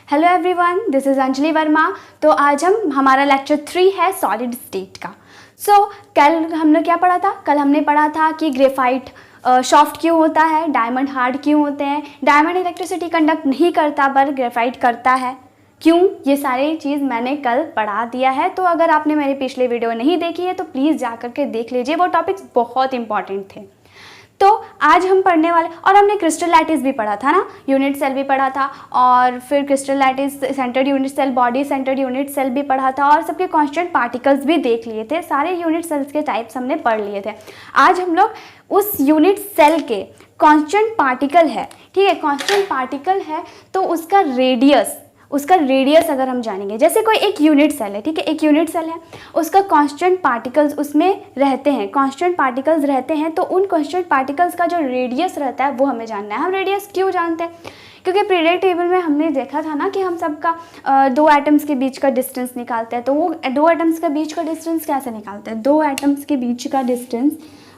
Hello everyone, this is Anjali Verma. तो आज हमारा लेक्चर 3 है सॉलिड स्टेट का। कल हमने क्या पढ़ा था? कल हमने पढ़ा था कि ग्रेफाइट सॉफ्ट क्यों होता है, डायमंड हार्ड क्यों होते हैं, डायमंड इलेक्ट्रिसिटी कंडक्ट नहीं करता पर ग्रेफाइट करता है, क्यों? ये सारी चीज़ मैंने कल पढ़ा दिया है। तो अगर आपने मेरी पिछले वीडियो नहीं देखी है तो प्लीज़ जा करके देख लीजिए, वो टॉपिक्स बहुत इंपॉर्टेंट थे। तो आज हम पढ़ने वाले, और हमने क्रिस्टल लैटिस भी पढ़ा था ना, यूनिट सेल भी पढ़ा था, और फिर crystal lattice, centred unit cell, body centred unit cell भी पढ़ा था, और सबके कांस्टेंट पार्टिकल्स भी देख लिए थे। सारे यूनिट सेल्स के टाइप्स हमने पढ़ लिए थे। आज हम लोग उस यूनिट सेल के कांस्टेंट पार्टिकल है, ठीक है, कांस्टेंट पार्टिकल है तो उसका रेडियस अगर हम जानेंगे, जैसे कोई एक यूनिट सेल है, ठीक है, एक यूनिट सेल है, उसका कांस्टेंट पार्टिकल्स उसमें रहते हैं, कांस्टेंट पार्टिकल्स रहते हैं, तो उन कांस्टेंट पार्टिकल्स का जो रेडियस रहता है वो हमें जानना है। हम रेडियस क्यों जानते हैं? क्योंकि पीरियडिक टेबल में हमने देखा था ना कि हम सबका दो एटम्स के बीच का डिस्टेंस निकालते हैं। तो वो दो एटम्स के बीच का डिस्टेंस कैसे निकालते हैं? दो एटम्स के बीच का डिस्टेंस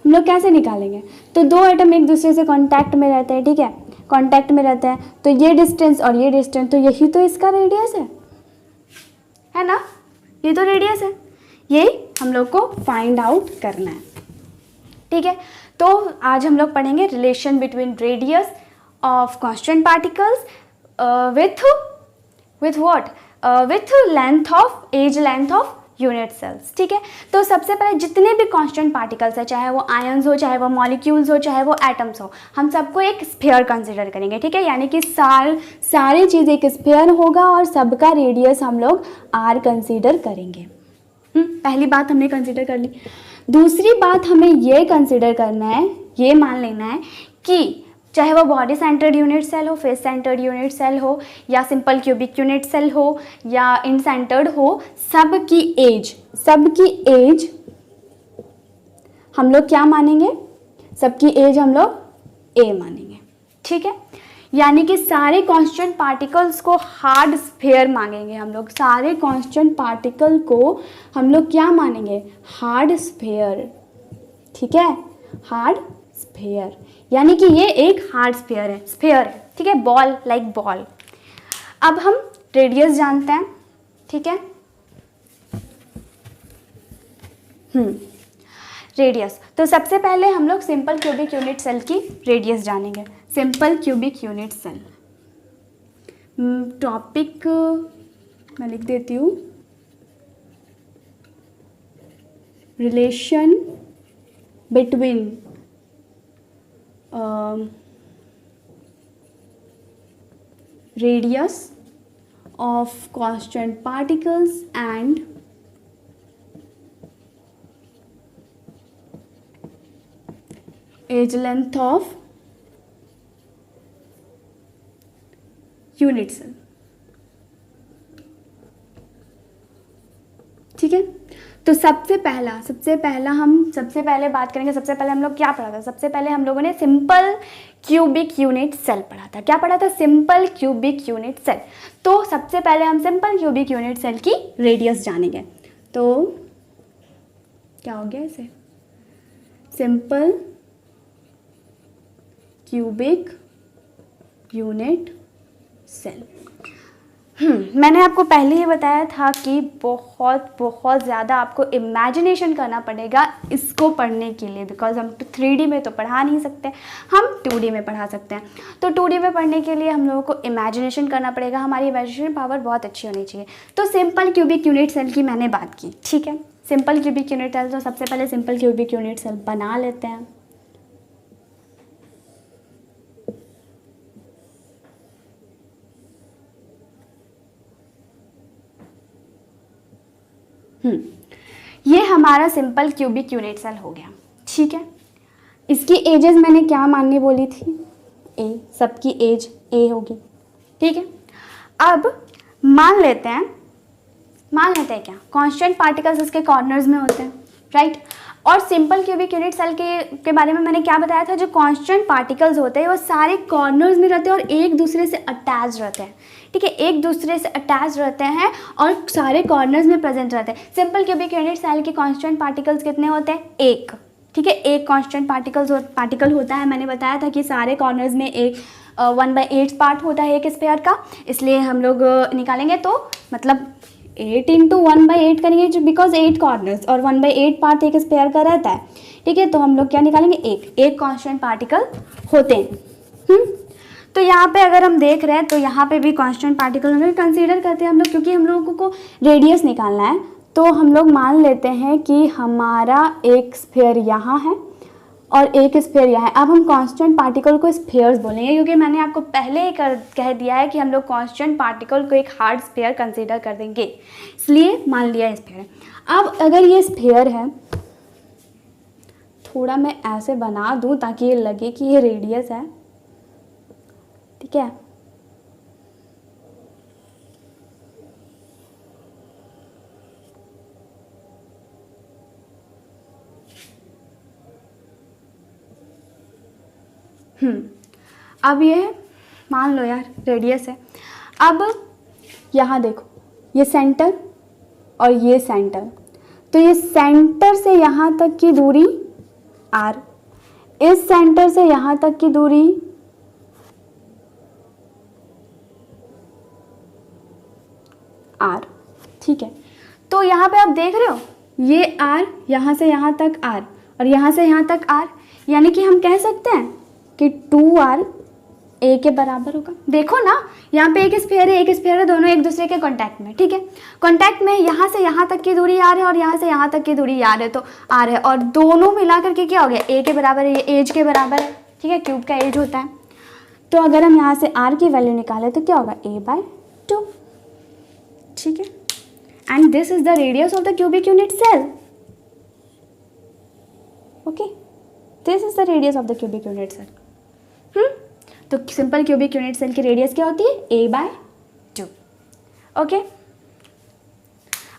हम लोग कैसे निकालेंगे? तो दो एटम एक दूसरे से कॉन्टैक्ट में रहते हैं, ठीक है, कांटेक्ट में रहते हैं, तो ये डिस्टेंस और ये डिस्टेंस, तो यही तो इसका रेडियस है ना, ये तो रेडियस है, ये हम लोग को फाइंड आउट करना है, ठीक है। तो आज हम लोग पढ़ेंगे relation between radius of constant particles with what, with edge length of unit cells, ठीक है। तो सबसे पहले जितने भी कांस्टेंट पार्टिकल्स है, चाहे वो आयन्स हो, चाहे वो मॉलिक्यूल्स हो, चाहे वो एटम्स हो, हम सबको एक स्फीयर कंसीडर करेंगे, ठीक है, यानी कि सारी चीज़ एक स्फीयर होगा और सबका रेडियस हम लोग r कंसीडर करेंगे। पहली बात हमने कंसीडर कर ली। दूसरी बात हमें ये कंसीडर करना है, ये मान लेना है कि चाहे वो बॉडी सेंटर्ड यूनिट सेल हो, फेस सेंटर्ड यूनिट सेल हो, या सिंपल क्यूबिक यूनिट सेल हो, या इन सेंटर्ड हो, सबकी एज हम लोग क्या मानेंगे? सबकी एज हम लोग a मानेंगे, ठीक है। यानी कि सारे कांस्टेंट पार्टिकल्स को हार्ड स्फीयर मांगेंगे हम लोग, सारे कांस्टेंट पार्टिकल को हम लोग क्या मानेंगे? हार्ड स्फीयर, ठीक है, हार्ड स्फीयर, यानी कि ये एक हार्ड स्फीयर है, ठीक है, बॉल, लाइक बॉल। अब हम रेडियस जानते हैं, ठीक है, रेडियस। तो सबसे पहले हम लोग सिंपल क्यूबिक यूनिट सेल की रेडियस जानेंगे। Simple cubic unit cell, topic मैं लिख देती हूँ, relation between radius of constant particles and age length of unit cell, ठीक है। तो सबसे पहले बात करेंगे, सबसे पहले हम लोग क्या पढ़ा था? सबसे पहले हम लोगों ने सिंपल क्यूबिक यूनिट सेल पढ़ा था। क्या पढ़ा था? Simple cubic unit cell. तो सबसे पहले हम सिंपल क्यूबिक यूनिट सेल की रेडियस जानेंगे। तो क्या हो गया इसे? Simple cubic unit cell. मैंने आपको पहले ही बताया था कि बहुत ज़्यादा आपको इमेजिनेशन करना पड़ेगा इसको पढ़ने के लिए, बिकॉज हम 3D में तो पढ़ा नहीं सकते, हम 2D में पढ़ा सकते हैं। तो 2D में पढ़ने के लिए हम लोगों को इमेजिनेशन करना पड़ेगा, हमारी इमेजिनेशन पावर बहुत अच्छी होनी चाहिए। तो सिंपल क्यूबिक यूनिट सेल की मैंने बात की, ठीक है। सिंपल क्यूबिक यूनिट सेल, तो सबसे पहले सिंपल क्यूबिक यूनिट सेल बना लेते हैं। ये हमारा सिंपल क्यूबिक यूनिट सेल हो गया, ठीक है। इसकी एजेस मैंने क्या माननी बोली थी? a, सबकी एज a होगी, ठीक है। अब मान लेते हैं क्या कांस्टेंट पार्टिकल्स इसके कॉर्नर्स में होते हैं, राइट। और सिंपल क्यूबिक यूनिट सेल के बारे में मैंने क्या बताया था? जो कांस्टेंट पार्टिकल्स होते हैं वो सारे कॉर्नर्स में रहते हैं और एक दूसरे से अटैच रहते हैं, ठीक है, एक दूसरे से अटैच रहते हैं और सारे कॉर्नर्स में प्रेजेंट रहते हैं। सिंपल क्यूबिक यूनिट सेल के कांस्टेंट पार्टिकल्स कितने होते हैं? एक, ठीक है, एक कांस्टेंट पार्टिकल होता है। मैंने बताया था कि सारे कॉर्नर्स में एक 1/8 पार्ट होता है एक स्फीयर का, इसलिए हम लोग निकालेंगे तो मतलब 8 इंटू 1/8 करेंगे बिकॉज 8 कॉर्नर्स और 1/8 पार्ट एक स्फीयर का रहता है, ठीक है। तो हम लोग क्या निकालेंगे, एक कांस्टेंट पार्टिकल होते हैं। तो यहाँ पे अगर हम देख रहे हैं तो यहाँ पे भी कांस्टेंट पार्टिकल हम लोग कंसीडर करते हैं हम लोग, क्योंकि हम लोगों को रेडियस निकालना है। तो हम लोग मान लेते हैं कि हमारा एक स्फीयर यहाँ है और एक स्फीयर यहाँ है। अब हम कांस्टेंट पार्टिकल को स्फीयर्स बोलेंगे, क्योंकि मैंने आपको पहले ही कह दिया है कि हम लोग कांस्टेंट पार्टिकल को एक हार्ड स्फीयर कंसीडर कर देंगे, इसलिए मान लिया स्फीयर। अब अगर ये स्फीयर है, थोड़ा मैं ऐसे बना दूं ताकि ये लगे कि ये रेडियस है, ठीक है। अब ये मान लो यार रेडियस है। अब यहाँ देखो, ये सेंटर और ये सेंटर, तो ये सेंटर से यहाँ तक की दूरी r, इस सेंटर से यहाँ तक की दूरी r, ठीक है। तो यहाँ पे आप देख रहे हो ये r, यहाँ से यहाँ तक r और यहाँ से यहाँ तक r, यानी कि हम कह सकते हैं कि 2r a के बराबर होगा। देखो ना, यहाँ पे एक स्फीयर है एक स्फीयर है, दोनों एक दूसरे के कांटेक्ट में, ठीक है। कांटेक्ट में यहाँ से यहाँ तक की दूरी r है और यहाँ से यहाँ तक की दूरी r है, तो r है और दोनों मिलाकर के क्या हो गया, a के बराबर है, ये एज के बराबर है, ठीक है, क्यूब का एज होता है। तो अगर हम यहाँ से r की वैल्यू निकालें तो क्या होगा, a/2, ठीक है। And this is the radius of the cubic unit cell, okay, this is the radius of the cubic unit cell. तो सिंपल क्यूबिक यूनिट सेल की रेडियस क्या होती है, a/2, ओके।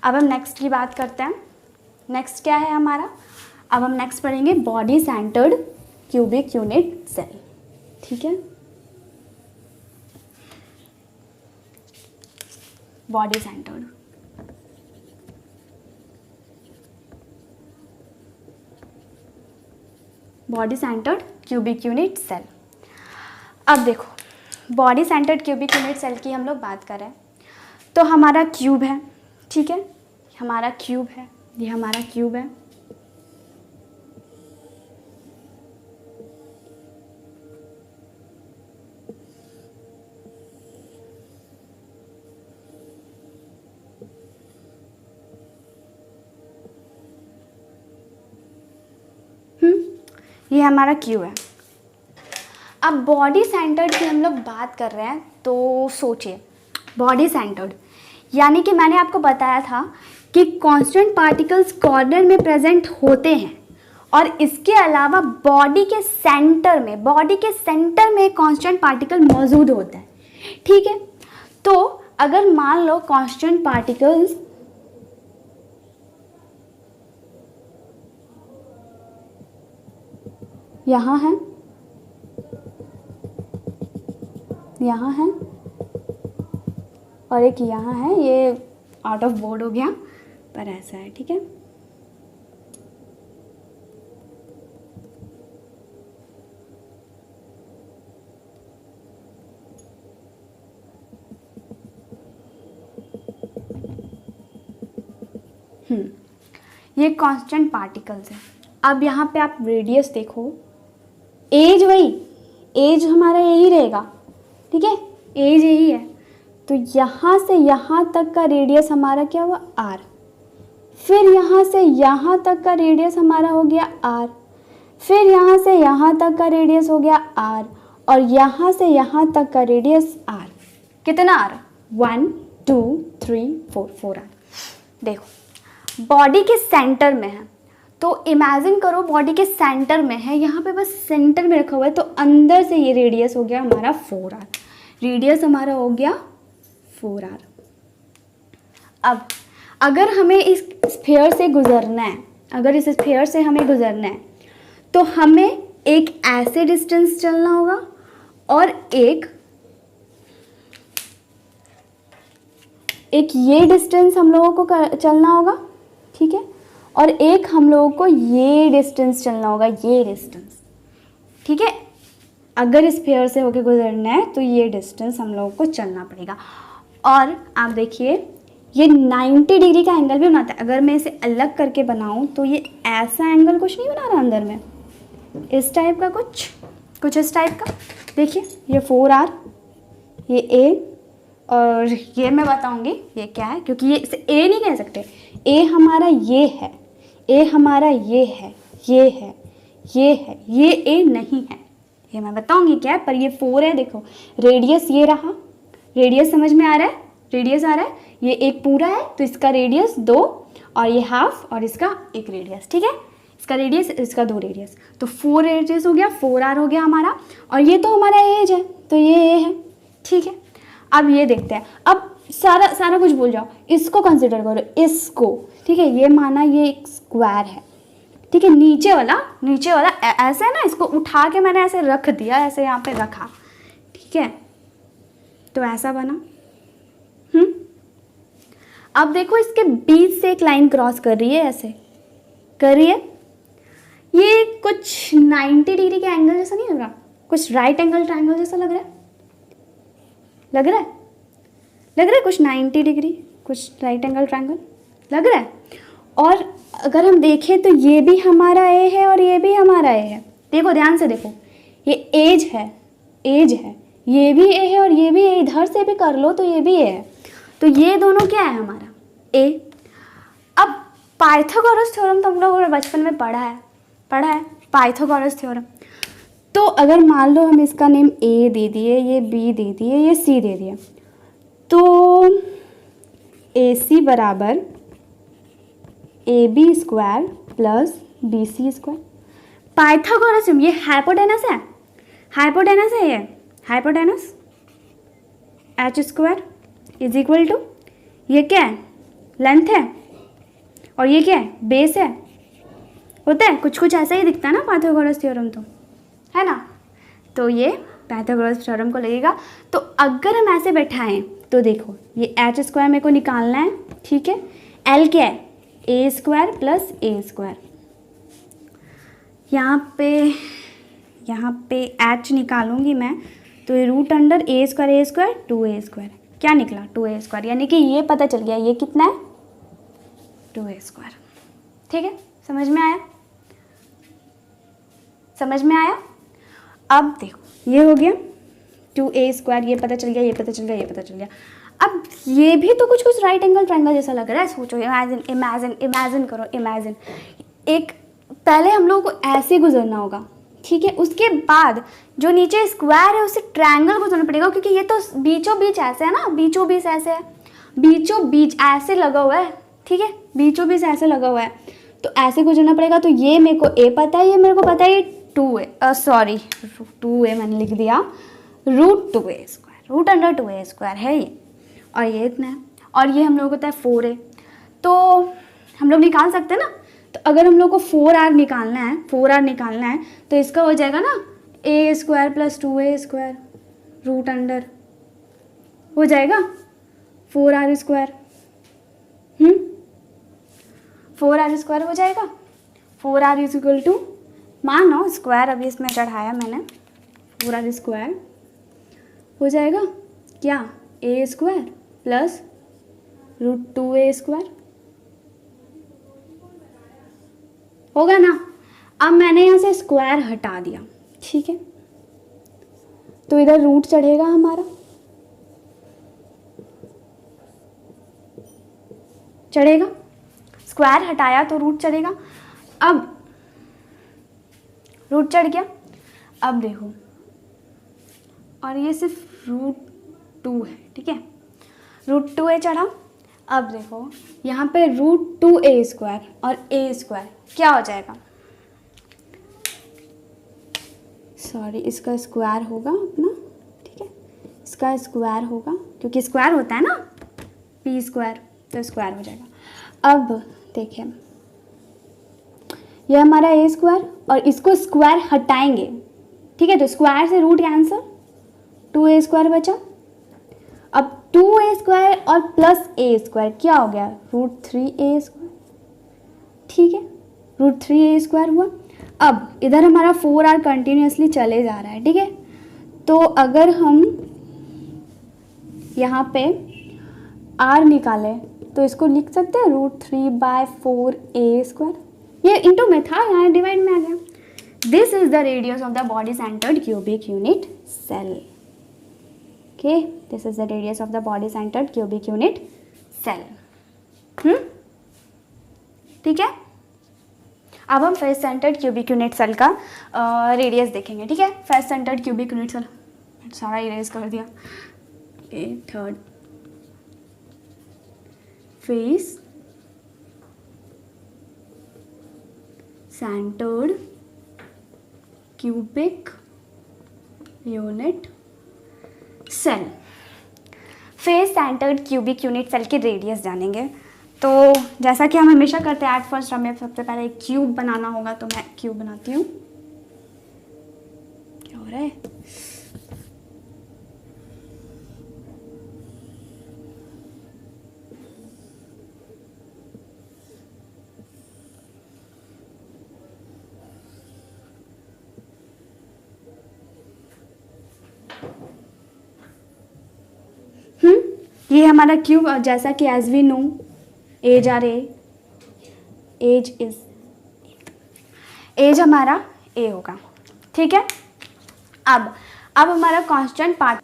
अब हम नेक्स्ट की बात करते हैं। नेक्स्ट क्या है हमारा, अब हम नेक्स्ट पढ़ेंगे body centred cubic unit cell, ठीक है। Body centred, body centred cubic unit cell. अब देखो, body centred cubic unit cell की हम लोग बात करें तो हमारा क्यूब है, ठीक है, हमारा क्यूब है, ये हमारा क्यूब है। ये हमारा क्यूब है। अब बॉडी सेंटर्ड की हम लोग बात कर रहे हैं तो सोचिए, बॉडी सेंटर्ड यानी कि मैंने आपको बताया था कि कांस्टेंट पार्टिकल्स कॉर्नर में प्रेजेंट होते हैं और इसके अलावा बॉडी के सेंटर में कांस्टेंट पार्टिकल मौजूद होता है, ठीक है। तो अगर मान लो कांस्टेंट पार्टिकल्स यहाँ है, यहाँ है और एक यहाँ है, ये आउट ऑफ बोर्ड हो गया पर ऐसा है, ठीक है। ये कांस्टेंट पार्टिकल्स है। अब यहाँ पे आप रेडियस देखो, एज वही, एज हमारा यही रहेगा, ठीक है, एज यही है। तो यहाँ से यहाँ तक का रेडियस हमारा क्या हुआ, r, फिर यहाँ से यहाँ तक का रेडियस हमारा हो गया r, फिर यहाँ से यहाँ तक का रेडियस हो गया r और यहाँ से यहाँ तक का रेडियस r। कितना r, 1 2 3 4, 4r। देखो बॉडी के सेंटर में है, तो इमेजिन करो बॉडी के सेंटर में है, यहाँ पे बस सेंटर में रखा हुआ है, तो अंदर से ये रेडियस हो गया हमारा 4r, रेडियस हमारा हो गया 4r। अब अगर हमें इस स्फीयर से गुजरना है, अगर इस स्फीयर से हमें गुजरना है तो हमें एक ऐसे डिस्टेंस चलना होगा और एक ये डिस्टेंस हम लोगों को चलना होगा, ठीक है, और एक हम लोगों को ये डिस्टेंस चलना होगा, ये डिस्टेंस, ठीक है। अगर इस पेयर से होके गुजरना है तो ये डिस्टेंस हम लोगों को चलना पड़ेगा। और आप देखिए ये 90 डिग्री का एंगल भी बनाता है। अगर मैं इसे अलग करके बनाऊं तो ये ऐसा एंगल कुछ नहीं बना रहा अंदर में, इस टाइप का कुछ इस टाइप का। देखिए ये 4R, ये A, और ये मैं बताऊंगी ये क्या है, क्योंकि ये इसे A नहीं कह सकते। A हमारा ये है, A हमारा ये है, ये है, ये है, ये A नहीं है, ये मैं बताऊंगी क्या है। पर ये 4 है। देखो रेडियस ये रहा, रेडियस समझ में आ रहा है, रेडियस आ रहा है। ये एक पूरा है तो इसका रेडियस 2, और ये हाफ और इसका एक रेडियस, ठीक है। इसका रेडियस, इसका 2 रेडियस, तो 4 रेडियस हो गया, 4R हो गया हमारा। और ये तो हमारा एज है तो ये A है, ठीक है। अब ये देखते हैं, अब सारा कुछ भूल जाओ, इसको कंसिडर करो, इसको, ठीक है। ये माना ये एक स्क्वायर है, ठीक है। नीचे वाला ऐसे है ना, इसको उठा के मैंने ऐसे रख दिया, ऐसे यहाँ पे रखा, ठीक है। तो ऐसा बना। अब देखो इसके बीच से एक लाइन क्रॉस कर रही है, ऐसे कर रही है। ये कुछ 90 डिग्री के एंगल जैसा नहीं लग रहा, कुछ राइट एंगल ट्रायंगल जैसा लग रहा है, लग रहा है कुछ 90 डिग्री, कुछ राइट एंगल ट्रायंगल लग रहा है। और अगर हम देखें तो ये भी हमारा ए है और ये भी हमारा ए है। देखो ध्यान से देखो, ये एज है, ये भी ए है और ये भी ए, इधर से भी कर लो तो ये भी ए है। तो ये दोनों क्या है हमारा ए। अब पाइथागोरस थ्योरम तो हम लोगों ने बचपन में पढ़ा है पाइथागोरस थ्योरम। तो अगर मान लो हम इसका नेम ए दे दिए, ये बी दे दिए, ये सी दे दिए, तो ए सी बराबर A B square plus B C square. Pythagoras, ये हाइपोटेनस है ये hypotenuse H square is equal to, ये क्या है, लेंथ है, और ये क्या है, बेस है। होता है कुछ ऐसा ही दिखता है ना पाइथागोरस थ्योरम, तो है ना। तो ये पाइथागोरस थ्योरम को लगेगा। तो अगर हम ऐसे बैठाएं तो देखो ये एच स्क्वायर मेरे को निकालना है, ठीक है। एल क्या है, ए स्क्वायर प्लस ए स्क्वायर। यहाँ पे एच निकालूंगी मैं, तो ये रूट अंडर ए स्क्वायर 2a स्क्वायर, क्या निकला 2a स्क्वायर, यानी कि ये पता चल गया ये कितना है 2a स्क्वायर, ठीक है। समझ में आया। अब देखो ये हो गया 2a स्क्वायर, ये पता चल गया। अब ये भी तो कुछ राइट एंगल ट्रायंगल जैसा लग रहा है। सोचो, इमेजिन करो, एक पहले हम लोगों को ऐसे गुजरना होगा, ठीक है। उसके बाद जो नीचे स्क्वायर है उसे ट्रायंगल गुजरना पड़ेगा, क्योंकि ये तो बीचों बीच ऐसे है ना, बीचों बीच ऐसे लगा हुआ है, ठीक है। बीचों बीच ऐसे लगा हुआ है, तो ऐसे गुजरना पड़ेगा। तो ये मेरे को ए पता है, ये मेरे को पता है, ये 2a मैंने लिख दिया, root 2a square, root under 2a square है ये, और ये इतना है, और ये हम लोग को होता है 4a। तो हम लोग निकाल सकते हैं ना। तो अगर हम लोग को 4R निकालना है तो इसका हो जाएगा ना a square plus 2a square, root under हो जाएगा 4R स्क्वायर, 4R स्क्वायर हो जाएगा। 4R इज इक्वल टू, मानो स्क्वायर अभी इसमें चढ़ाया मैंने, 4R स्क्वायर हो जाएगा क्या, a square plus root 2a square होगा ना। अब मैंने यहाँ से स्क्वायर हटा दिया, ठीक है। तो इधर रूट चढ़ेगा हमारा, स्क्वायर हटाया तो रूट चढ़ेगा। अब रूट चढ़ गया, अब देखो, और ये सिर्फ रूट 2 है, ठीक है। रूट 2a चढ़ा। अब देखो यहाँ पे रूट 2a स्क्वायर और a स्क्वायर क्या हो जाएगा, सॉरी इसका स्क्वायर होगा अपना, ठीक है। इसका स्क्वायर होगा, क्योंकि स्क्वायर होता है ना p स्क्वायर, तो स्क्वायर हो जाएगा। अब देखिए यह हमारा a स्क्वायर, और इसको स्क्वायर हटाएंगे, ठीक है। तो स्क्वायर से रूट कैंसिल, 2a स्क्वायर बचा। अब 2a स्क्वायर और प्लस a स्क्वायर क्या हो गया, रूट 3a स्क्वायर, ठीक है। रूट 3a स्क्वायर हुआ। अब इधर हमारा 4R कंटिन्यूसली चले जा रहा है, ठीक है। तो अगर हम यहाँ पे r निकालें तो इसको लिख सकते हैं √3/4a²। ये इंटू में था, यहाँ डिवाइड में आ गया। This is the radius of the body centred cubic unit cell. Okay, this is the radius of the body centred cubic unit cell. ठीक है, अब हम face centred cubic unit cell का रेडियस देखेंगे। ठीक है, face centred cubic unit cell सारा erase कर दिया। Third face centred cubic unit cell. Face centred cubic unit cell की रेडियस जानेंगे। तो जैसा कि हम हमेशा करते हैं, एट फर्स्ट हमें सबसे पहले एक क्यूब बनाना होगा। तो मैं क्यूब बनाती हूँ। क्या हो रहा है? ये हमारा क्यूब, जैसा कि एज वी नो एज हमारा ए होगा। ठीक है, अब हमारा constant part,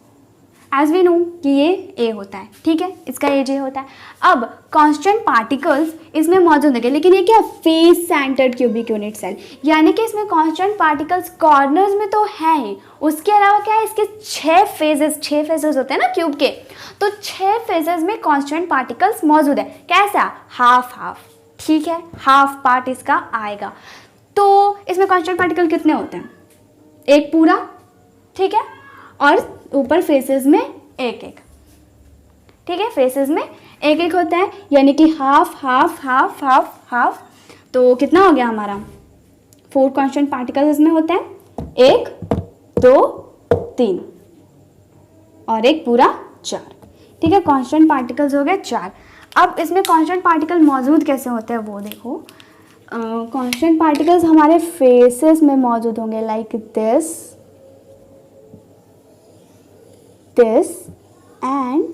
as we know कि ये ए होता है। ठीक है, इसका एज ए होता है। अब कांस्टेंट पार्टिकल्स इसमें मौजूद होंगे, लेकिन ये क्या, face centred cubic unit cell, यानी कि इसमें कांस्टेंट पार्टिकल्स कॉर्नर्स में तो हैं ही, उसके अलावा क्या है, इसके 6 फेजेस होते हैं ना क्यूब के, तो 6 फेजेस में कांस्टेंट पार्टिकल्स मौजूद है। कैसा, हाफ। ठीक है, हाफ पार्ट इसका आएगा। तो इसमें कांस्टेंट पार्टिकल कितने होते हैं, एक पूरा। ठीक है, और ऊपर फेसेस में एक। ठीक है, फेसेस में एक होता है, यानी कि हाफ। तो कितना हो गया हमारा, 4 कांस्टेंट पार्टिकल्स इसमें होते हैं, 1 2 3 और एक पूरा 4। ठीक है, कांस्टेंट पार्टिकल्स हो गए 4। अब इसमें कांस्टेंट पार्टिकल मौजूद कैसे होते हैं वो देखो। कांस्टेंट पार्टिकल्स हमारे फेसेस में मौजूद होंगे, like this and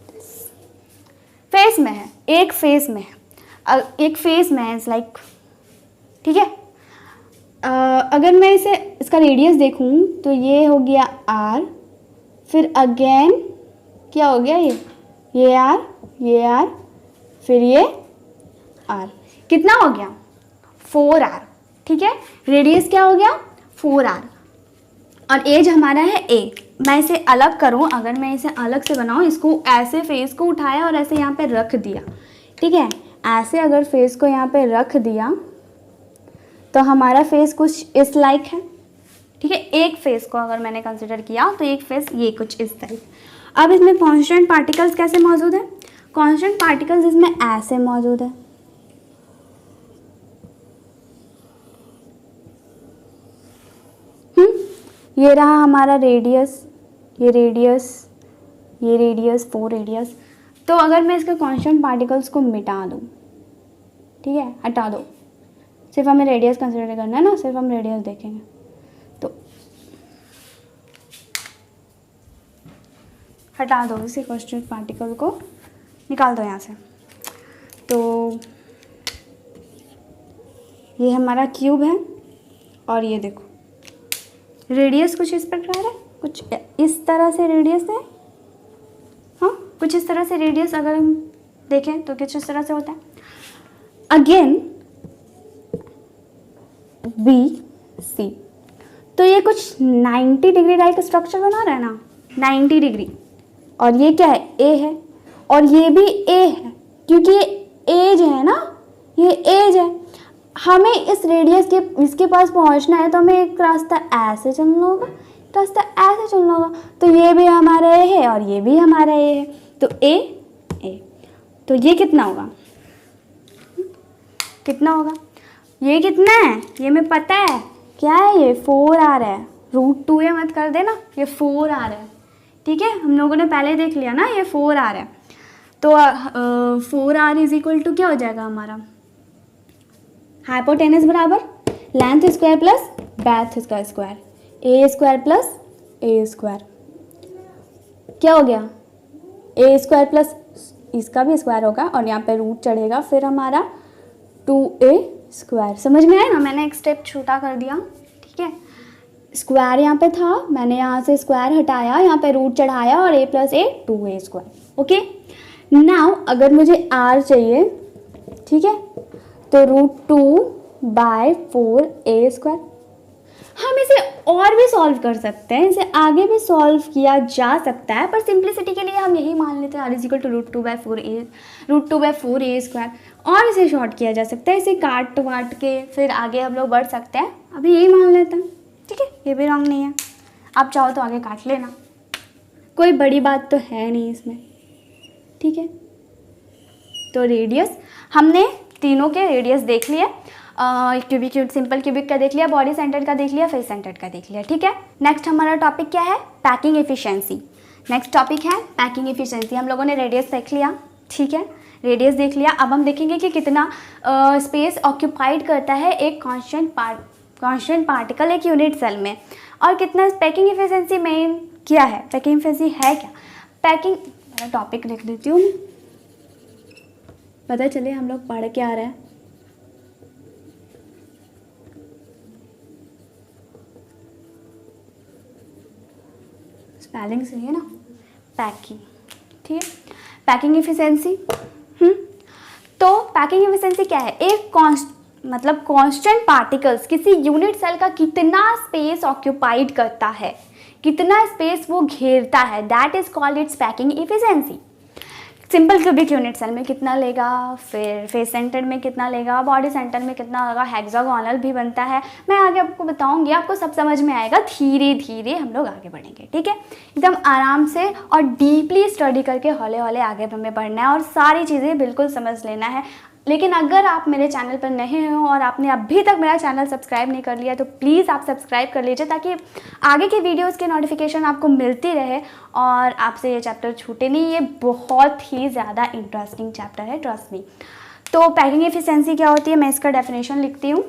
this. Face में है, एक फेस में है, इट्स लाइक। ठीक है, अगर मैं इसका रेडियस देखूं तो ये हो गया r, फिर अगेन क्या हो गया, ये r, फिर ये r। कितना हो गया, 4r। ठीक है, रेडियस क्या हो गया, 4r, और एज हमारा है a। मैं इसे अलग करूं, अगर मैं इसे अलग से बनाऊं, इसको ऐसे फेस को उठाया और ऐसे यहाँ पे रख दिया। ठीक है, ऐसे अगर फेस को यहाँ पे रख दिया तो हमारा फेस कुछ इस लाइक है। ठीक है, एक फेस को अगर मैंने कंसिडर किया तो एक फेस ये कुछ इस तरह। अब इसमें कांस्टेंट पार्टिकल्स कैसे मौजूद है, कांस्टेंट पार्टिकल्स इसमें ऐसे मौजूद है। ये रहा हमारा रेडियस, ये रेडियस 4 रेडियस। तो अगर मैं इसके कांस्टेंट पार्टिकल्स को मिटा दूँ, ठीक है, हटा दो, सिर्फ हमें रेडियस कंसिडर करना है ना, सिर्फ हम रेडियस देखेंगे। तो हटा दो इसे, कांस्टेंट पार्टिकल को निकाल दो यहाँ से। तो ये हमारा क्यूब है, और ये देखो रेडियस कुछ इस प्रकार है, कुछ इस तरह से रेडियस है। हाँ, कुछ इस तरह से रेडियस अगर हम देखें तो कुछ इस तरह से होता है। अगेन BC, तो ये कुछ 90 डिग्री टाइप का स्ट्रक्चर बना रहा है ना, 90 डिग्री। और ये क्या है, A है, और ये भी A है, क्योंकि ये एज है ना, ये एज है। हमें इस रेडियस के इसके पास पहुंचना है, तो हमें एक रास्ता ऐसे चलना होगा, रास्ता ऐसे चलना होगा। तो ये भी हमारा A है और ये भी हमारा A है, तो A। तो ये कितना होगा, कितना होगा, ये कितना है, ये मैं पता है क्या है, ये 4 आ रहा है। √2 ये मत कर देना, ये 4 आ रहा है। ठीक है, हम लोगों ने पहले देख लिया ना, ये 4 आ रहा है। तो 4r इज इक्वल टू क्या हो जाएगा हमारा, हाइपोटेनस बराबर लेंथ स्क्वायर प्लस ब्रेड्थ का square, A square plus A square, क्या हो गया, ए स्क्वायर प्लस इसका भी स्क्वायर होगा और यहाँ पे रूट चढ़ेगा, फिर हमारा 2a स्क्वायर। समझ में आया ना, मैंने एक स्टेप छोटा कर दिया, ठीक है। स्क्वायर यहाँ पे था, मैंने यहाँ से स्क्वायर हटाया, यहाँ पे रूट चढ़ाया और a plus A 2a square. Okay, now अगर मुझे r चाहिए, ठीक है, तो √2/4a स्क्वायर। हम इसे और भी सॉल्व कर सकते हैं, इसे आगे भी सॉल्व किया जा सकता है, पर सिंप्लिसिटी के लिए हम यही मान लेते हैं r is equal to √2/4a square. और इसे शॉर्ट किया जा सकता है, इसे काट वाट के फिर आगे हम लोग बढ़ सकते हैं, अभी यही मान लेते हैं, ठीक है। ये भी रॉन्ग नहीं है, आप चाहो तो आगे काट लेना, कोई बड़ी बात तो है नहीं इसमें, ठीक है। तो रेडियस, हमने तीनों के रेडियस देख लिए, क्यूबिक, सिंपल क्यूबिक का देख लिया, बॉडी सेंटर्ड का देख लिया, फेस सेंटर्ड का देख लिया, ठीक है। नेक्स्ट हमारा टॉपिक क्या है, पैकिंग एफिशिएंसी। नेक्स्ट टॉपिक है पैकिंग एफिशिएंसी। हम लोगों ने रेडियस देख लिया, ठीक है, रेडियस देख लिया। अब हम देखेंगे कि कितना स्पेस ऑक्यूपाइड करता है एक कांस्टेंट पार्टिकल एक यूनिट सेल में, और कितना पैकिंग एफिशिएंसी मेन क्या है, पैकिंग एफिशिएंसी है क्या। पैकिंग, टॉपिक लिख देती हूँ, पता चले हम लोग पढ़ के आ रहे हैं। स्पेलिंग सही है ना, पैकिंग, ठीक है, पैकिंग एफिशिएंसी। तो पैकिंग एफिशिएंसी क्या है, एक कांस्टेंट पार्टिकल्स किसी यूनिट सेल का कितना स्पेस ऑक्यूपाइड करता है, कितना स्पेस वो घेरता है, that is called its packing efficiency. Simple cubic unit cell में कितना लेगा, फिर फेस सेंटर में कितना लेगा, बॉडी सेंटर में कितना लेगा, हेक्सागोनल भी बनता है, मैं आगे आपको बताऊंगी, आपको सब समझ में आएगा, धीरे धीरे हम लोग आगे बढ़ेंगे, ठीक है। एकदम आराम से और डीपली स्टडी करके हौले हौले आगे हमें बढ़ना है और सारी चीज़ें बिल्कुल समझ लेना है। लेकिन अगर आप मेरे चैनल पर नए हो और आपने अभी तक मेरा चैनल सब्सक्राइब नहीं कर लिया तो प्लीज़ आप सब्सक्राइब कर लीजिए, ताकि आगे के वीडियोस के नोटिफिकेशन आपको मिलती रहे और आपसे ये चैप्टर छूटे नहीं। ये बहुत ही ज़्यादा इंटरेस्टिंग चैप्टर है, ट्रस्ट मी। तो पैकिंग एफिशिएंसी क्या होती है, मैं इसका डेफिनेशन लिखती हूँ।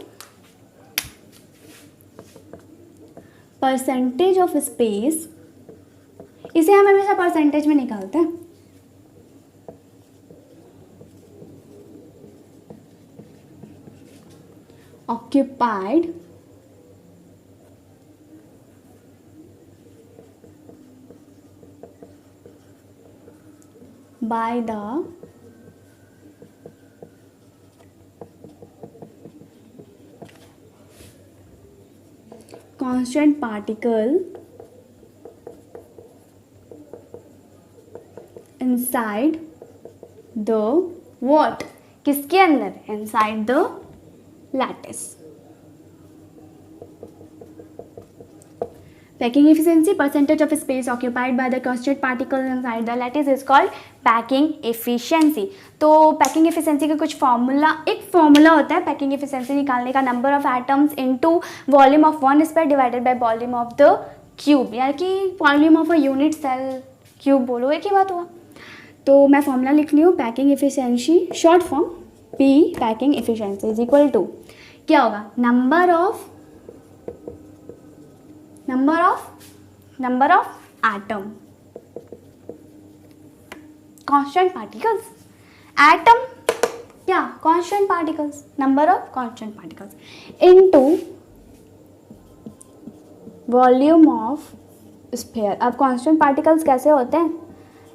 परसेंटेज ऑफ स्पेस, इसे हम हमेशा परसेंटेज में निकालते हैं। occupied by the constant particle inside the what, किसके अंदर, inside the lattice। Packing efficiency, percentage of space occupied by the constant particles inside the lattice is called packing efficiency। तो packing efficiency का कुछ formula, एक formula होता है packing efficiency निकालने का, number of atoms into volume of one square divided by volume of the cube, यानी कि volume of a unit cell, cube बोलो, एक ही बात हुआ। तो मैं फार्मूला लिख रही हूँ, packing efficiency short form P packing efficiency is equal to, क्या होगा, number of atom, constant particles, atom क्या, constant particles, number of constant particles into volume of sphere. अब कांस्टेंट पार्टिकल्स कैसे होते हैं,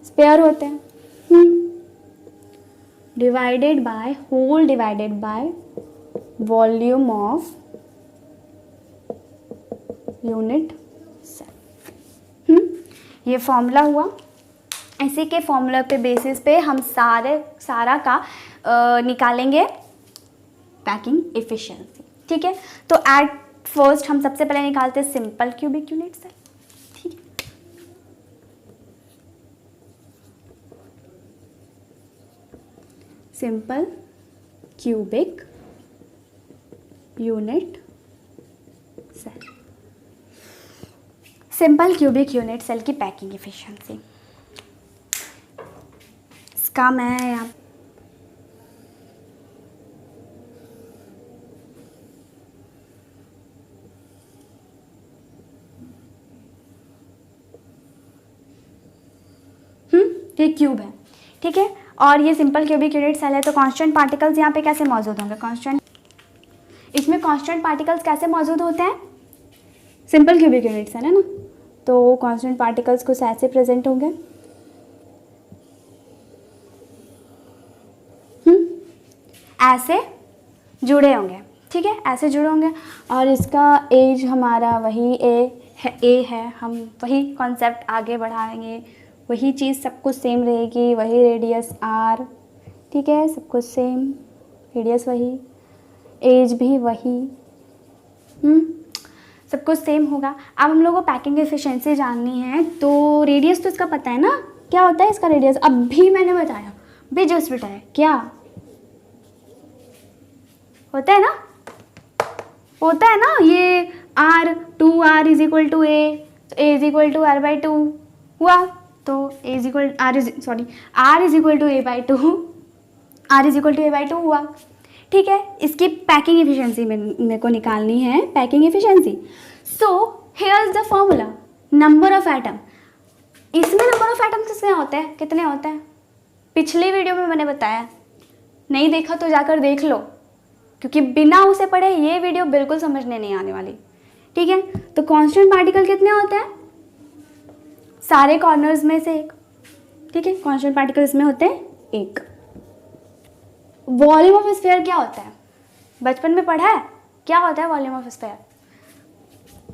स्फीयर होते हैं, divided by, whole divided by volume of unit cell. ये फॉर्मूला हुआ। इसी के फॉर्मूला पे बेसिस पे हम सारा का निकालेंगे पैकिंग एफिशिएंसी, ठीक है। तो एट फर्स्ट हम सबसे पहले निकालते हैं सिंपल क्यूबिक यूनिट सेल, ठीक है। Simple cubic unit cell, simple cubic unit cell की पैकिंग एफिशिएंसी, इसका मैं यहाँ ये क्यूब है, ठीक है। और ये सिंपल क्यूबिक यूनिट सेल है, तो कांस्टेंट पार्टिकल्स यहाँ पे कैसे मौजूद होंगे, कांस्टेंट, इसमें कांस्टेंट पार्टिकल्स कैसे मौजूद होते हैं, सिंपल क्यूबिक यूनिट सेल है ना, तो कांस्टेंट पार्टिकल्स कुछ ऐसे प्रेजेंट होंगे, ऐसे जुड़े होंगे, ठीक है, ऐसे जुड़े होंगे। और इसका एज हमारा वही ए है, हम वही कॉन्सेप्ट आगे बढ़ाएंगे, वही चीज़ सब कुछ सेम रहेगी, वही रेडियस आर, ठीक है, सब कुछ सेम, रेडियस वही, एज भी वही, सब कुछ सेम होगा। अब हम लोग को पैकिंग एफिशिएंसी जाननी है, तो रेडियस तो इसका पता है ना, क्या होता है इसका रेडियस, अब भी मैंने बताया, भी जस्ट बताया, क्या होता है ना, होता है ना, ये r, 2r is equal to a, तो a is equal to r by 2 हुआ, तो a is equal r is equal to a by 2, r is equal to a by 2 हुआ, ठीक है। इसकी पैकिंग एफिशिएंसी मेरे को निकालनी है, packing efficiency. So here is the formula, number of atom, इसमें नंबर ऑफ एटम कितने होते हैं, कितने होते हैं, पिछले वीडियो में मैंने बताया, नहीं देखा तो जाकर देख लो, क्योंकि बिना उसे पढ़े ये वीडियो बिल्कुल समझने नहीं आने वाली, ठीक है। तो कांस्टेंट पार्टिकल कितने होते हैं, सारे कॉर्नर्स में से एक, ठीक है, कांस्टेंट पार्टिकल इसमें होते हैं एक। वॉल्यूम ऑफ स्फीयर क्या होता है, बचपन में पढ़ा है, क्या होता है volume of sphere,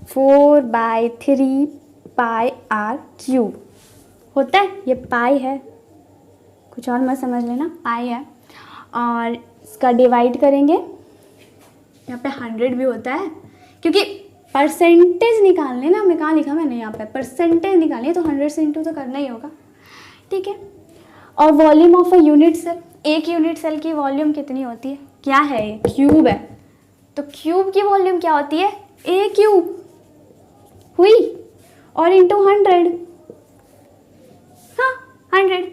4/3 pi r cube होता है, ये पाई है, कुछ और मत समझ लेना, पाई है। और इसका डिवाइड करेंगे, यहाँ पे 100 भी होता है, क्योंकि परसेंटेज निकालने ना, मैं कहाँ लिखा मैंने यहाँ पे, परसेंटेज निकालनी है तो 100 से इंटू तो करना ही होगा, ठीक है। और volume of a unit cell, एक यूनिट सेल की वॉल्यूम कितनी होती है, क्या है, क्यूब है, तो क्यूब की वॉल्यूम क्या होती है, ए क्यूब हुई, और इंटू 100, हाँ 100।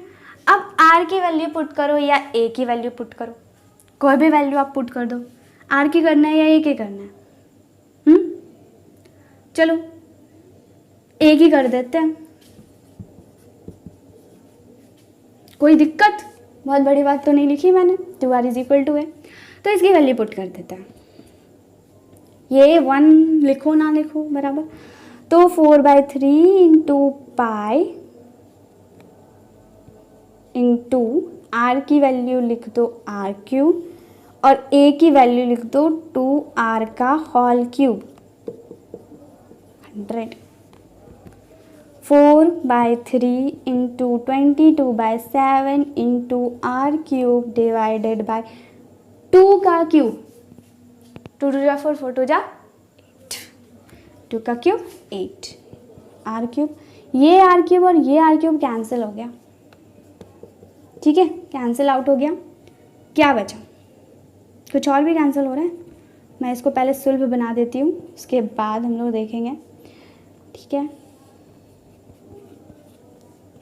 अब आर की वैल्यू पुट करो या ए की वैल्यू पुट करो, कोई भी वैल्यू आप पुट कर दो, आर की करना है या ए की करना है, चलो ए की कर देते हैं, कोई दिक्कत, बहुत बड़ी बात तो नहीं लिखी मैंने, 2r is equal to a, तो इसकी वैल्यू पुट कर देते हैं, ये 1 लिखो ना लिखो बराबर, तो 4/3 इंटू पाई इंटू आर की वैल्यू लिख दो आर क्यूब, और ए की वैल्यू लिख दो 2r का whole cube, 100, 4/3 into 22/7 into r cube divided by 2 का क्यूब, 2 2 जा 4, 4 2 जा 8, 2 का क्यूब 8, आर क्यूब, ये आर क्यूब और ये आर क्यूब कैंसिल हो गया, ठीक है, कैंसिल आउट हो गया, क्या बचा, कुछ और भी कैंसिल हो रहा है, मैं इसको पहले सुलभ बना देती हूँ, उसके बाद हम लोग देखेंगे, ठीक है,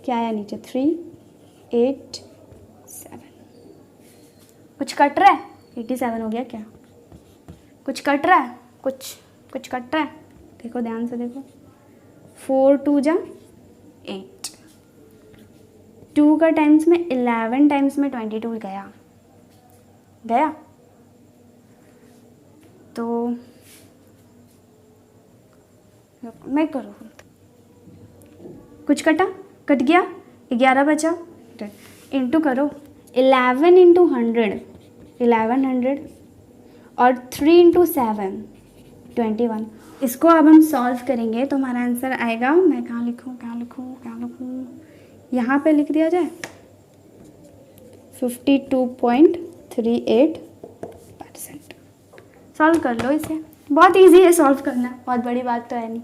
क्या आया नीचे, 3 8 7, कुछ कट रहा है, 87 हो गया क्या, कुछ कट रहा है, कुछ कट रहा है, देखो ध्यान से देखो, 4 2 जा 8, 2 का टाइम्स में 11 टाइम्स में 22 गया, तो मैं करूँ, कुछ कट गया, 11 बचा, इंटू करो, 11 इंटू 100 1100, और 3 इंटू 7 21। इसको अब हम सॉल्व करेंगे तो हमारा आंसर आएगा, मैं कहाँ लिखूँ, यहाँ पे लिख दिया जाए, 52.38%। सॉल्व कर लो इसे, बहुत इजी है सॉल्व करना, बहुत बड़ी बात तो है नहीं।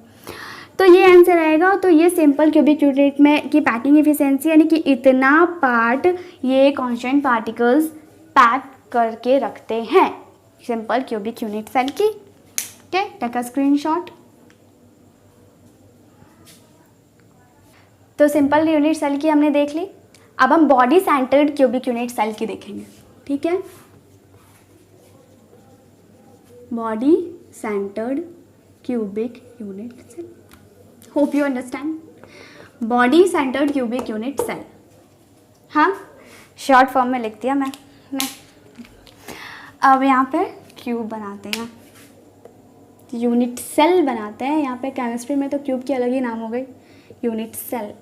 तो ये आंसर आएगा। तो ये सिंपल क्यूबिक यूनिट में की पैकिंग एफिशिएंसी यानी कि इतना पार्ट ये कांस्टेंट पार्टिकल्स पैक करके रखते हैं सिंपल क्यूबिक यूनिट सेल की। Okay, take a screenshot. तो सिंपल यूनिट सेल की हमने देख ली। अब हम body centred cubic unit cell की देखेंगे। ठीक है, body centred cubic unit cell. Hope you understand. Body centred cubic unit cell हाँ, शॉर्ट फॉर्म में लिख दिया मैं। अब यहाँ पे क्यूब बनाते हैं, यूनिट सेल बनाते हैं। यहाँ पे केमिस्ट्री में तो क्यूब की अलग ही नाम हो गई, यूनिट सेल।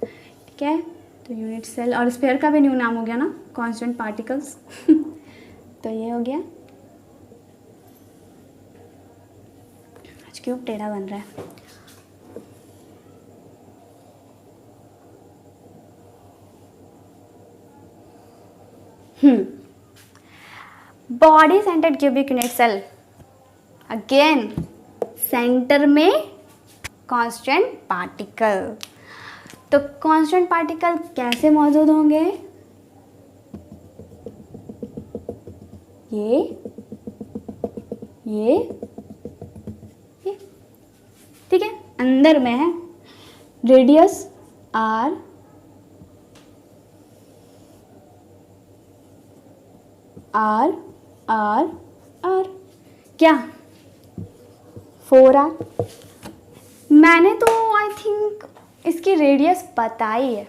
ठीक है, तो यूनिट सेल, और स्फीयर का भी न्यू नाम हो गया ना, कांस्टेंट पार्टिकल्स। तो ये हो गया, आज क्यूब टेढ़ा बन रहा है। Body centred cubic unit cell, again centre में कांस्टेंट पार्टिकल। तो कांस्टेंट पार्टिकल कैसे मौजूद होंगे? ये ठीक है, अंदर में है, radius r, r r r, क्या 4R। मैंने तो आई थिंक इसकी रेडियस बताई है,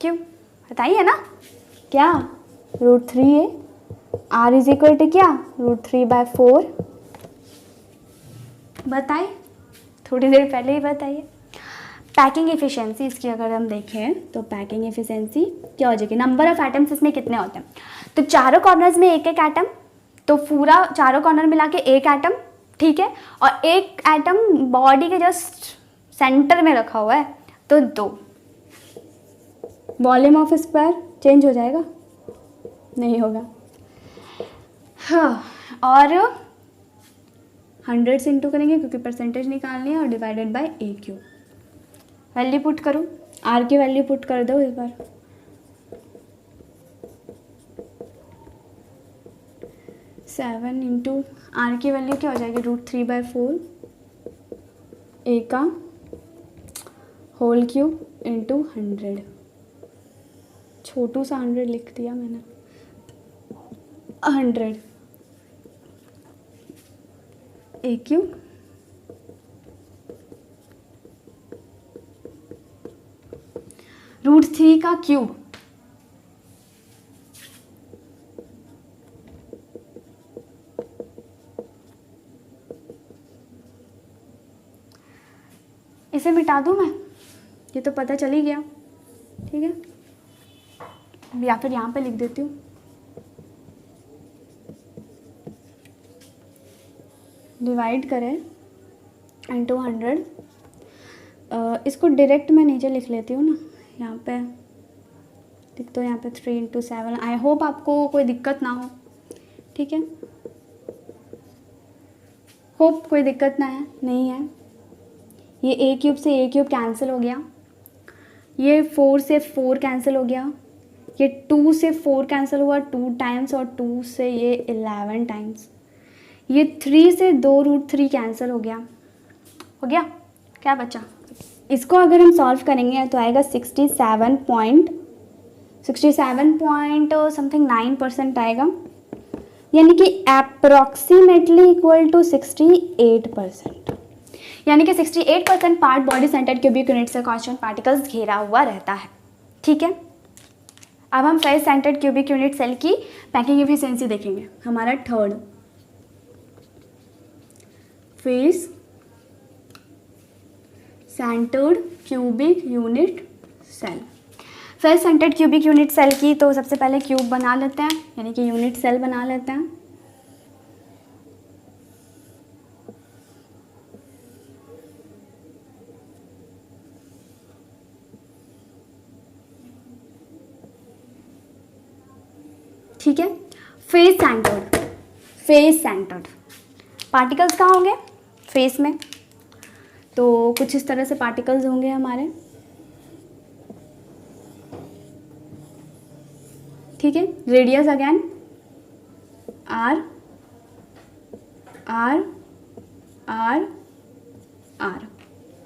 क्यों बताई है ना, क्या √3 है, R इज इक्वल टू क्या √3/4, बताइए, थोड़ी देर पहले ही बताइए। पैकिंग एफिशिएंसी इसकी अगर हम देखें तो पैकिंग एफिशिएंसी क्या हो जाएगी, नंबर ऑफ एटम्स इसमें कितने होते हैं, तो चारों कॉर्नर्स में एक एक एटम, तो पूरा चारों कॉर्नर मिला के एक एटम, ठीक है, और एक एटम बॉडी के जस्ट सेंटर में रखा हुआ है, तो 2। वॉल्यूम ऑफ स्क्वायर चेंज हो जाएगा, नहीं होगा। हाँ, और 100 से इंटू करेंगे क्योंकि परसेंटेज निकालनी है, और divided by AQ। Value put करूँ, R की वैल्यू पुट कर दो इस बार, 7 इंटू R की वैल्यू क्या हो जाएगी √3/4, A का होल क्यूब इंटू 100, छोटू सा 100 लिख दिया मैंने, 100 AQ √3 का क्यूब, इसे मिटा दूं मैं, ये तो पता चल ही गया, ठीक है, या फिर यहाँ पे लिख देती हूँ, डिवाइड करें इंटू 100, इसको डायरेक्ट मैं नीचे लिख लेती हूँ ना, यहाँ पे लिख दो, यहाँ पे 3 इंटू 7। आई होप आपको कोई दिक्कत ना हो, ठीक है, होप कोई दिक्कत ना है, नहीं है। ये A³ से A³ कैंसिल हो गया, ये 4 से 4 कैंसिल हो गया, ये 2 से 4 कैंसिल हुआ 2 टाइम्स, और 2 से ये 11 टाइम्स, ये 3 से 2 √3 कैंसिल हो गया, क्या बचा? इसको अगर हम सॉल्व करेंगे तो आएगा 67 पॉइंट समथिंग 9% आएगा, यानी कि अप्रॉक्सीमेटली इक्वल टू 68%, यानी कि 68% part body centred cubic unit से कांस्टेंट पार्टिकल्स घेरा हुआ रहता है, ठीक है। अब हम face centred cubic unit cell की पैकिंग एफिशिएंसी देखेंगे, हमारा third, face centred cubic unit cell. Face centred cubic unit cell की तो सबसे पहले क्यूब बना लेते हैं, यानी कि यूनिट सेल बना लेते हैं। ठीक है, फेस सेंटर्ड पार्टिकल्स कहाँ होंगे, फेस में, तो कुछ इस तरह से पार्टिकल्स होंगे हमारे, ठीक है। Radius again R R R R,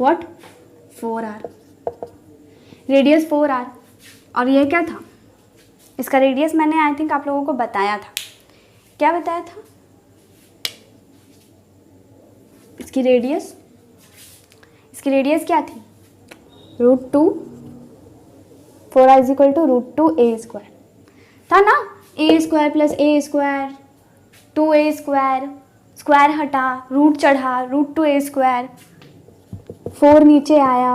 what 4R, radius 4R, और ये क्या था, इसका रेडियस मैंने आई थिंक आप लोगों को बताया था, क्या बताया था, इसकी रेडियस क्या थी √2 4r is equal to √2a², था ना। a² plus a², 2a², square हटा, रूट चढ़ा, √2a², 4 नीचे आया।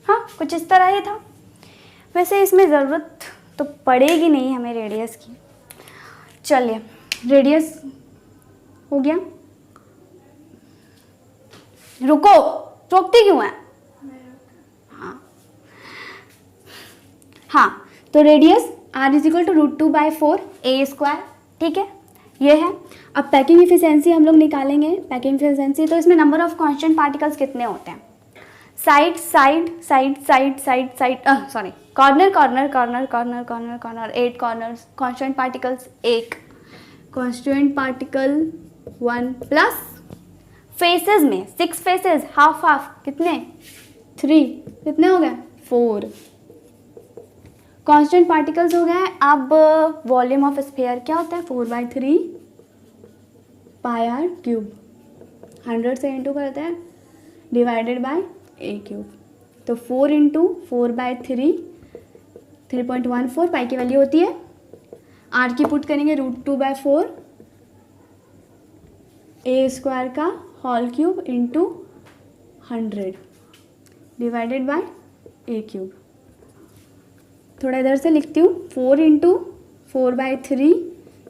हाँ, कुछ इस तरह ही था। वैसे इसमें ज़रूरत तो पड़ेगी नहीं हमें रेडियस की। चलिए, रेडियस हो गया। रुको, रोकती क्यों है? हाँ, तो radius r is equal to √2/4a², ठीक है, ये है। अब पैकिंग इफिशिएंसी हम लोग निकालेंगे। पैकिंग इफिशिएंसी, तो इसमें नंबर ऑफ कांस्टेंट पार्टिकल्स कितने होते हैं? Side side side side side side sorry, corner corner corner corner corner corner, 8 corners. Constant particles 1, constant particle 1 plus faces में 6 फेसेस, हाफ हाफ, कितने? 3, कितने हो गए? 4 कांस्टेंट पार्टिकल्स हो गए। अब वॉल्यूम ऑफ स्फीयर क्या होता है? 4/3 πr³, 100 से इंटू करते हैं, डिवाइडेड बाय a³। तो 4 इंटू 4/3, 3.14 पाई की वैल्यू होती है। r की पुट करेंगे √2/4 a² का whole cube into 100 divided by a³। थोड़ा इधर से लिखती हूँ, 4 इंटू 4/3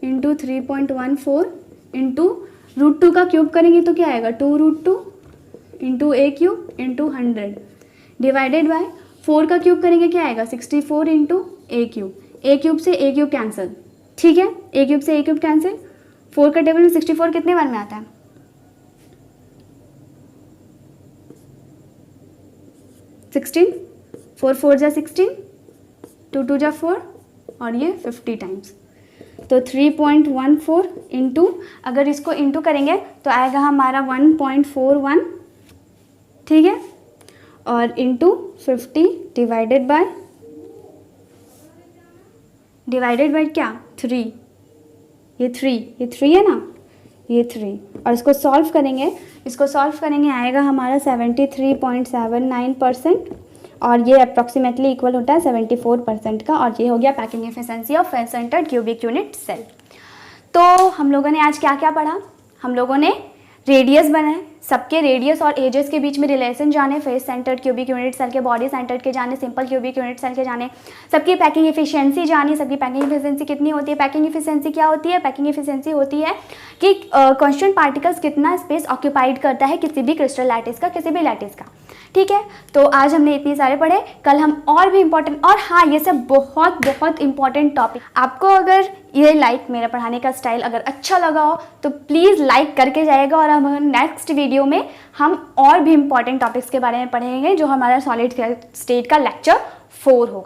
इंटू 3.14 इंटू √2 का क्यूब करेंगे तो क्या आएगा? 2√2 into a³ into 100 divided bye 4 का क्यूब करेंगे क्या आएगा? 64 इंटू a³। a³ से a³ कैंसिल, ठीक है, a³ से a³ कैंसिल। 4 का टेबल में 64 कितने बार में आता है? 16, 4 4 जा 16, 2 2 जा 4, और ये 50 टाइम्स। तो 3.14 इंटू, अगर इसको इंटू करेंगे तो आएगा हमारा 1.41, ठीक है, और इंटू 50 डिवाइडेड बाय क्या? 3, ये 3 है ना, ये 3। और इसको सॉल्व करेंगे आएगा हमारा 73.79%, और ये अप्रॉक्सीमेटली इक्वल होता है 74% का। और ये हो गया packing efficiency of face centred cubic unit cell. तो हम लोगों ने आज क्या क्या पढ़ा? हम लोगों ने रेडियस बनाए, सबके रेडियस और एजेस के बीच में रिलेशन जाने, face centred cubic unit cell के, बॉडी सेंटर्ड के जाने, सिंपल क्यूबिक यूनिट सेल के जाने, सबकी पैकिंग एफिशिएंसी जानी। सबकी पैकिंग एफिशिएंसी कितनी होती है? पैकिंग एफिशिएंसी क्या होती है? पैकिंग एफिशिएंसी होती है कि कांस्टेंट पार्टिकल्स कितना स्पेस ऑक्यूपाइड करता है किसी भी क्रिस्टल लैटिस का, किसी भी लैटिस का, ठीक है। तो आज हमने इतनी सारे पढ़े, कल हम और भी इम्पोर्टेंट, और हाँ, ये सब बहुत बहुत इम्पोर्टेंट टॉपिक। आपको अगर ये मेरा पढ़ाने का स्टाइल अगर अच्छा लगा हो तो प्लीज़ लाइक करके जाइएगा। और हम नेक्स्ट वीडियो में हम और भी इम्पोर्टेंट टॉपिक्स के बारे में पढ़ेंगे, जो हमारा सॉलिड स्टेट का लेक्चर 4 होगा।